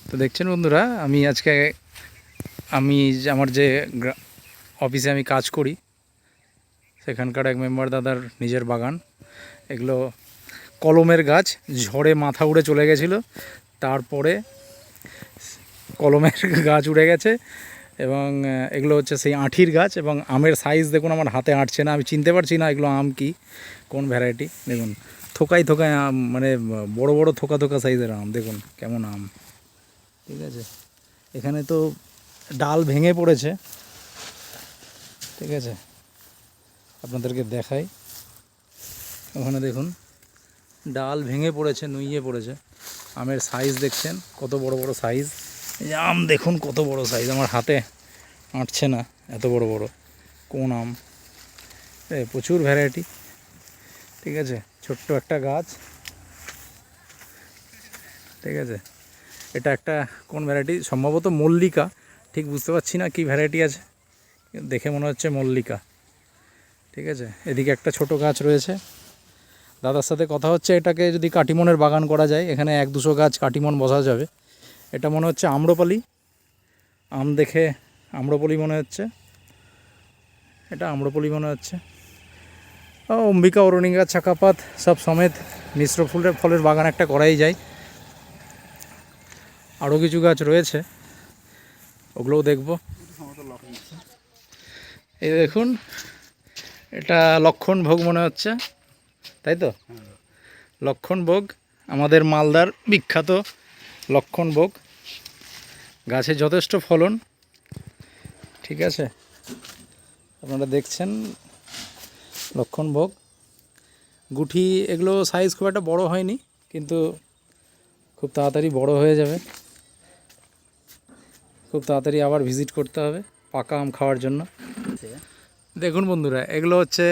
তো দেখছেন বন্ধুরা, আমি আজকে আমার যে অফিসে আমি কাজ করি সেখানকার এক মেম্বার দাদার নিজের বাগান। এগুলো কলমের গাছ, ঝড়ে মাথা উড়ে চলে গেছিলো, তারপরে কলমের গাছ উড়ে গেছে এবং এগুলো হচ্ছে সেই আঁঠির গাছ। এবং আমের সাইজ দেখুন, আমার হাতে আঁটছে না, আমি চিনতে পারছি না এগুলো আম কি, কোন ভ্যারাইটি। দেখুন থোকায় থোকায় আম, মানে বড় বড় থোকা থোকা সাইজের আম, দেখুন কেমন আম। ঠিক আছে, এখানে তো ডাল ভেঙে পড়েছে, ঠিক আছে, আপনাদেরকে দেখাই। ওখানে দেখুন ডাল ভেঙে পড়েছে, নুইয়ে পড়েছে। আমের সাইজ দেখছেন কত বড় বড় সাইজ। এই আম দেখুন কত বড় সাইজ, আমার হাতে আঁটছে না, এত বড় বড় কোন আম। প্রচুর ভ্যারাইটি, ঠিক আছে। ছোট্ট একটা গাছ, ঠিক আছে। এটা একটা কোন ভ্যারাইটি, সম্ভবত মল্লিকা, ঠিক বুঝতে পারছি না কি ভ্যারাইটি আছে, দেখে মনে হচ্ছে মল্লিকা, ঠিক আছে। এদিকে একটা ছোট গাছ রয়েছে, দাদার সাথে কথা হচ্ছে এটাকে যদি কাটিমনের বাগান করা যায়, এখানে 1-200 গাছ কাটিমন বসা যাবে। এটা মনে হচ্ছে আম্রপালি, আম দেখে আম্রপালি মনে হচ্ছে, এটা আম্রপালি মনে হচ্ছে। অম্বিকা, অরুণিকা, চাকাপাত সব সমেত মিশ্র ফলের বাগান একটা করাই যায়। আরও কিছু গাছ রয়েছে, ওগুলোও দেখব। এই দেখুন, এটা লক্ষণভোগ মনে হচ্ছে, তাই তো? লক্ষণভোগ, আমাদের মালদার বিখ্যাত লক্ষণভোগ। গাছে যথেষ্ট ফলন, ঠিক আছে। আপনারা দেখছেন লক্ষণভোগ গুটি, এগুলো সাইজ খুব একটা বড় হয়নি, কিন্তু খুব তাড়াতাড়ি বড় হয়ে যাবে। খুব তাড়াতাড়ি আবার ভিজিট করতে হবে পাকা আম খাওয়ার জন্য। দেখুন বন্ধুরা, এগুলো হচ্ছে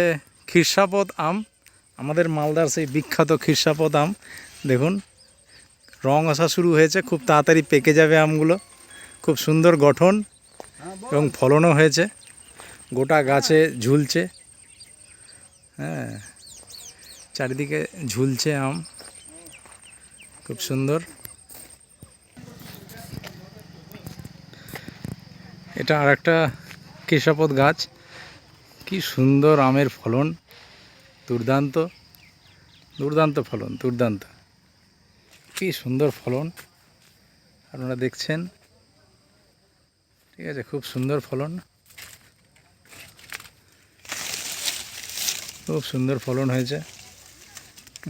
খিরসাপদ আম, আমাদের মালদার সেই বিখ্যাত খিরসাপদ আম। দেখুন রং আসা শুরু হয়েছে, খুব তাড়াতাড়ি পেকে যাবে আমগুলো। খুব সুন্দর গঠন এবং ফলনও হয়েছে, গোটা গাছে ঝুলছে, হ্যাঁ, চারিদিকে ঝুলছে আম, খুব সুন্দর। এটা আর একটা খিরসাপদ গাছ, কি সুন্দর আমের ফলন, দুর্দান্ত দুর্দান্ত ফলন, দুর্দান্ত, কি সুন্দর ফলন আপনারা দেখছেন, ঠিক আছে। খুব সুন্দর ফলন, খুব সুন্দর ফলন হয়েছে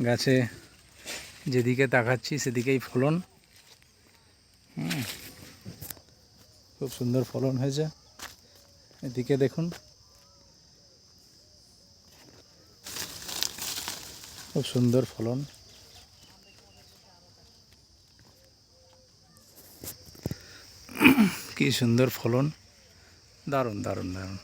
গাছে, যেদিকে তাকাচ্ছি সেদিকেই ফলন। খুব সুন্দর ফলন হয়েছে, এদিকে দেখুন খুব সুন্দর ফলন। কি সুন্দর ফলন, দারুণ দারুণ দারুণ।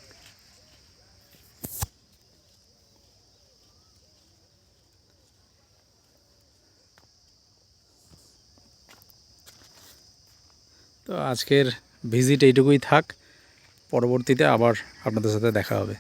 তো আজকের ভিজিট এইটুকুই থাক, পরবর্তীতে আবার আপনাদের সাথে দেখা হবে।